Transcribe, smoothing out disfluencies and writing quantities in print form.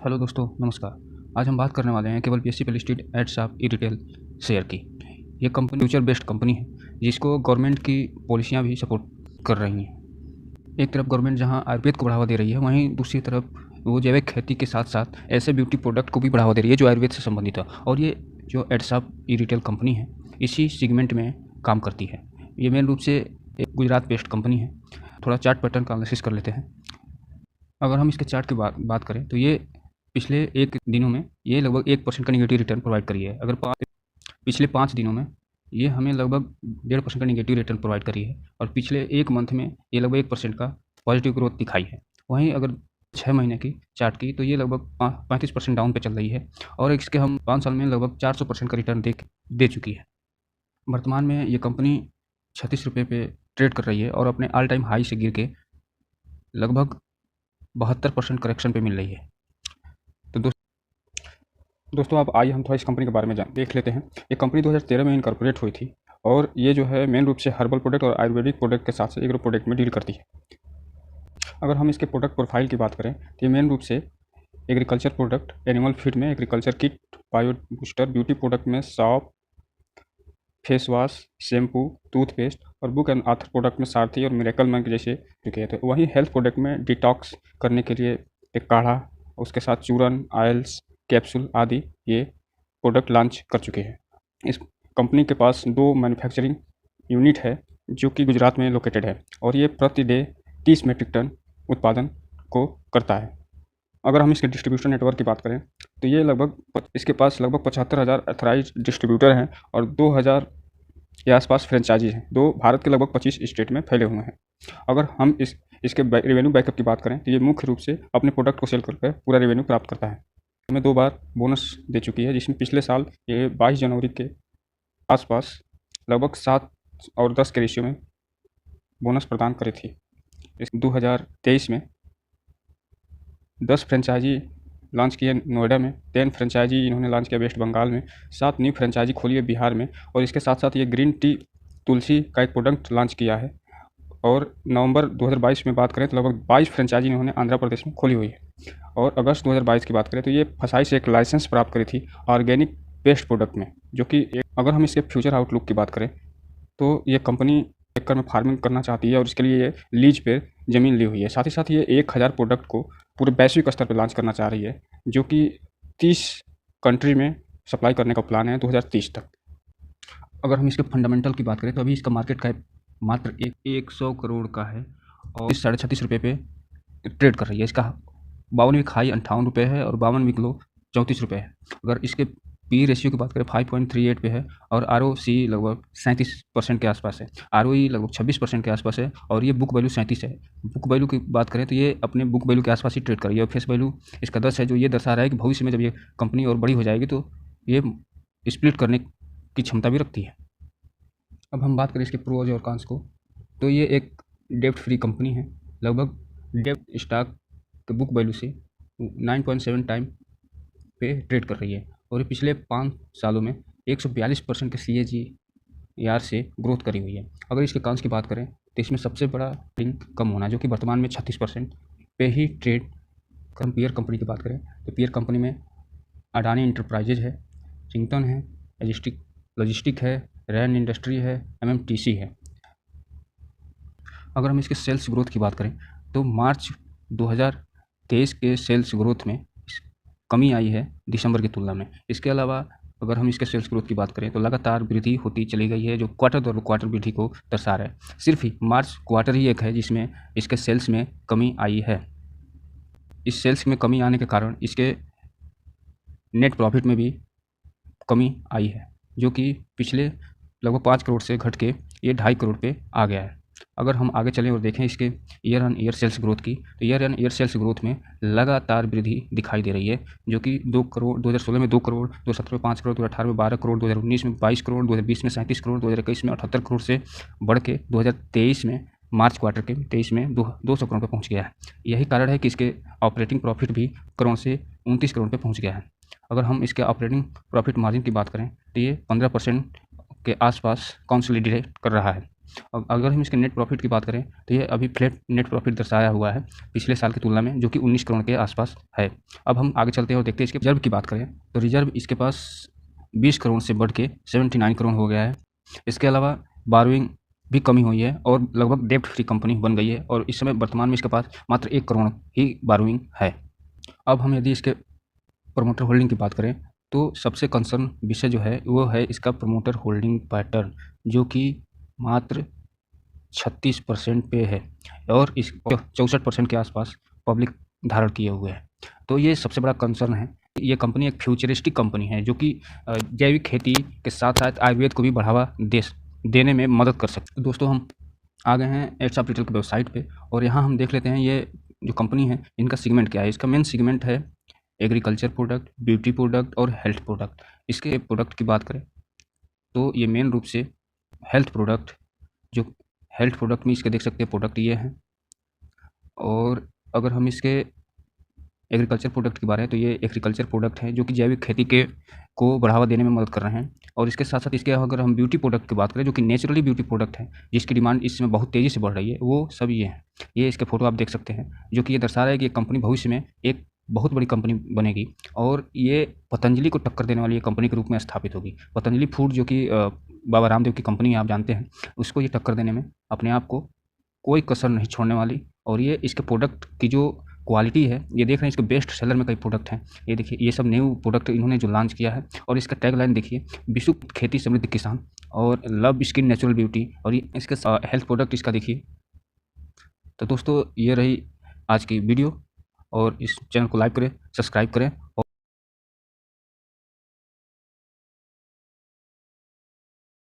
Hello दोस्तों, नमस्कार। आज हम बात करने वाले हैं केवल बीएससी पे लिस्टेड एडशॉप ई रिटेल शेयर की। ये कंपनी फ्यूचर बेस्ड कंपनी है जिसको गवर्नमेंट की पॉलिसियाँ भी सपोर्ट कर रही हैं। एक तरफ गवर्नमेंट जहां आयुर्वेद को बढ़ावा दे रही है, वहीं दूसरी तरफ वो जैविक खेती के साथ साथ ऐसे ब्यूटी प्रोडक्ट को भी बढ़ावा दे रही है जो आयुर्वेद से संबंधित है। और ये जो एडशॉप ई रिटेल कंपनी है इसी सेगमेंट में काम करती है। ये मेन रूप से एक गुजरात बेस्ड कंपनी है। थोड़ा चार्ट पैटर्न का एनालिसिस कर लेते हैं। अगर हम इसके चार्ट की बात करें तो ये पिछले एक दिनों में ये लगभग 1% का निगेटिव रिटर्न प्रोवाइड करी है। अगर पिछले 5 दिनों में ये हमें लगभग 1.5% का निगेटिव रिटर्न प्रोवाइड करी है और पिछले एक मंथ में ये लगभग 1% का पॉजिटिव ग्रोथ दिखाई है। वहीं अगर 6 महीने की चार्ट की तो ये लगभग 35% डाउन पे चल रही है और इसके हम 5 साल में लगभग 400% का रिटर्न दे चुकी है। वर्तमान में ये कंपनी 36 रुपये पे ट्रेड कर रही है और अपने ऑल टाइम हाई से गिर के लगभग 72% करेक्शन पे मिल रही है। तो दोस्तों आप आइए हम थोड़ा इस कंपनी के बारे में देख लेते हैं। ये कंपनी 2013 में इनकॉर्पोरेट हुई थी और ये जो है मेन रूप से हर्बल प्रोडक्ट और आयुर्वेदिक प्रोडक्ट के साथ साथ एग्रो प्रोडक्ट में डील करती है। अगर हम इसके प्रोडक्ट प्रोफाइल की बात करें तो ये मेन रूप से एग्रीकल्चर प्रोडक्ट, एनिमल फीड में agriculture kit, bio booster, beauty product में soap, face wash, shampoo, toothpaste और बुक एंड ऑथर प्रोडक्ट में सारथी और मिरेकल मैन जैसे चुके थे। वहीं हेल्थ प्रोडक्ट में डिटॉक्स करने के लिए एक काढ़ा, उसके साथ चूरन, ऑयल्स, कैप्सूल आदि ये प्रोडक्ट लॉन्च कर चुके हैं। इस कंपनी के पास 2 मैन्युफैक्चरिंग यूनिट है जो कि गुजरात में लोकेटेड है और ये प्रति डे 30 मीट्रिक टन उत्पादन को करता है। अगर हम इसके डिस्ट्रीब्यूशन नेटवर्क की बात करें तो ये इसके पास लगभग 75,000 अथराइज डिस्ट्रीब्यूटर हैं और 2,000 के आसपास फ्रेंचाइजी हैं। भारत के लगभग 25 स्टेट में फैले हुए हैं। अगर हम इसके रेवेन्यू बैकअप की बात करें तो ये मुख्य रूप से अपने प्रोडक्ट को सेल करके पूरा रेवेन्यू प्राप्त करता है। हमें 2 बार बोनस दे चुकी है, जिसमें पिछले साल ये 22 जनवरी के आसपास लगभग 7 और 10 के रेशियो में बोनस प्रदान करी थी। इस 2023 में 10 फ्रेंचाइजी लॉन्च किए नोएडा में, 10 फ्रेंचाइजी इन्होंने लॉन्च किया वेस्ट बंगाल में, 7 न्यू फ्रेंचाइजी खोली है बिहार में और इसके साथ साथ ये ग्रीन टी तुलसी का एक प्रोडक्ट लॉन्च किया है। और नवंबर 2022 में बात करें तो लगभग 22 फ्रेंचाइजी इन्होंने आंध्र प्रदेश में खोली हुई है। और अगस्त 2022 की बात करें तो ये फसाई से एक लाइसेंस प्राप्त करी थी ऑर्गेनिक पेस्ट प्रोडक्ट में, जो कि अगर हम इसके फ्यूचर आउटलुक की बात करें तो ये कंपनी एकड़ में फार्मिंग करना चाहती है और इसके लिए ये लीज पे ज़मीन ली हुई है। साथ ही साथ ये 1000 प्रोडक्ट को पूरे वैश्विक स्तर पर लॉन्च करना चाह रही है, जो कि 30 कंट्री में सप्लाई करने का प्लान है 2030 तक। अगर हम इसके फंडामेंटल की बात करें तो अभी इसका मार्केट कैप मात्र 100 करोड़ का है और 36.5 रुपये पे ट्रेड कर रही है। इसका 52 वीक हाई 58 रुपये है और 52 वीक लो 34 रुपये है। अगर इसके पी रेशियो की बात करें 5.38 पे है और ROC लगभग 37% के आसपास है। ROE लगभग 26% के आसपास है और ये बुक वैल्यू 37 है। बुक वैल्यू की बात करें तो ये अपने बुक वैल्यू के आसपास ही ट्रेड कर रही है और फेस वैल्यू इसका 10 है, जो ये दर्शा रहा है कि भविष्य में जब ये कंपनी और बड़ी हो जाएगी तो ये स्प्लिट करने की क्षमता भी रखती है। अब हम बात करें इसके प्रोज और कॉन्स को तो ये एक डेब्ट फ्री कंपनी है। लगभग डेब्ट स्टॉक के बुक वैल्यू से 9.7 टाइम पे ट्रेड कर रही है और ये पिछले 5 सालों में 142% के CAGR से ग्रोथ करी हुई है। अगर इसके कॉन्स की बात करें तो इसमें सबसे बड़ा लिंक कम होना, जो कि वर्तमान में 36% पे ही ट्रेड। हम पीयर कंपनी की बात करें तो पीयर कंपनी में अडानी इंटरप्राइजेज है, चिंगटन है, लॉजिस्टिक है, रैन इंडस्ट्री है, MMTC है। अगर हम इसके सेल्स ग्रोथ की बात करें तो मार्च 2023 के सेल्स ग्रोथ में कमी आई है दिसंबर की तुलना में। इसके अलावा अगर हम इसके सेल्स ग्रोथ की बात करें तो लगातार वृद्धि होती चली गई है, जो क्वार्टर दर क्वार्टर वृद्धि को दर्शा रहा है। सिर्फ ही मार्च क्वार्टर ही एक है जिसमें इसके सेल्स में कमी आई है। इस सेल्स में कमी आने के कारण इसके नेट प्रॉफिट में भी कमी आई है, जो कि पिछले लगभग 5 करोड़ से घट के ये 2.5 करोड़ पे आ गया है। अगर हम आगे चलें और देखें इसके year on year sales growth की तो year on year sales growth में लगातार वृद्धि दिखाई दे रही है, जो कि 2 करोड़ 2016 में 2 करोड़, 2017 में 5 करोड़, 2018 में 12 करोड़, 2019 में 22 करोड़, 2020 में 37 करोड़, 2021 में 78 करोड़ से बढ़ के 2023 में मार्च क्वार्टर के 23 में 200 करोड़ पर पहुँच गया है। यही कारण है कि इसके ऑपरेटिंग प्रॉफिट भी करोड़ से 29 करोड़ पर पहुँच गया है। अगर हम इसके ऑपरेटिंग प्रॉफिट मार्जिन की बात करें तो ये 15% के आसपास कंसोलिडेट कर रहा है। अब अगर हम इसके नेट प्रॉफिट की बात करें तो ये अभी फ्लैट नेट प्रॉफिट दर्शाया हुआ है पिछले साल की तुलना में, जो कि 19 करोड़ के आसपास है। अब हम आगे चलते हैं और देखते हैं इसके रिजर्व की बात करें तो रिजर्व इसके पास 20 करोड़ से बढ़ के 79 करोड़ हो गया है। इसके अलावा बारोइंग भी कमी हुई है और लगभग डेब्ट फ्री कंपनी बन गई है और इस समय वर्तमान में इसके पास मात्र 1 करोड़ ही बारोइंग है। अब हम यदि इसके प्रमोटर होल्डिंग की बात करें तो सबसे कंसर्न विषय जो है वो है इसका प्रमोटर होल्डिंग पैटर्न, जो कि मात्र 36% पे है और इस 64% के आसपास पब्लिक धारण किए हुए है। तो ये सबसे बड़ा कंसर्न है। ये कंपनी एक फ्यूचरिस्टिक कंपनी है जो कि जैविक खेती के साथ साथ आयुर्वेद को भी बढ़ावा देने में मदद कर सकते। दोस्तों हम आ गए हैं एड्स ऑफ रिटेल की वेबसाइट पे और यहाँ हम देख लेते हैं ये जो कंपनी है इनका सेगमेंट क्या है। इसका मेन सेगमेंट है एग्रीकल्चर प्रोडक्ट, ब्यूटी प्रोडक्ट और हेल्थ प्रोडक्ट। इसके प्रोडक्ट की बात करें तो ये मेन रूप से हेल्थ प्रोडक्ट, जो हेल्थ प्रोडक्ट में इसके देख सकते हैं प्रोडक्ट ये हैं। और अगर हम इसके एग्रीकल्चर प्रोडक्ट की बात है तो ये एग्रीकल्चर प्रोडक्ट हैं जो कि जैविक खेती को बढ़ावा देने में मदद कर रहे हैं। और इसके साथ साथ इसके अगर हम ब्यूटी प्रोडक्ट की बात करें जो कि नेचुरली ब्यूटी प्रोडक्ट है जिसकी डिमांड इस समय बहुत तेज़ी से बढ़ रही है, वो सब ये हैं। ये इसके फोटो आप देख सकते हैं जो कि ये दर्शा रहा है कि ये कंपनी भविष्य में एक बहुत बड़ी कंपनी बनेगी और ये पतंजलि को टक्कर देने वाली कंपनी के रूप में स्थापित होगी। पतंजलि फूड जो कि बाबा रामदेव की कंपनी आप जानते हैं, उसको ये टक्कर देने में अपने आप को कोई कसर नहीं छोड़ने वाली। और ये इसके प्रोडक्ट की जो क्वालिटी है, ये देख रहे हैं इसके बेस्ट सेलर में कई प्रोडक्ट हैं। ये देखिए ये सब न्यू प्रोडक्ट इन्होंने जो लॉन्च किया है और इसका टैगलाइन देखिए, विश्व खेती समृद्ध किसान और लव स्किन नेचुरल ब्यूटी। और ये इसके हेल्थ प्रोडक्ट इसका देखिए। तो दोस्तों ये रही आज की वीडियो और इस चैनल को लाइक करें, सब्सक्राइब करें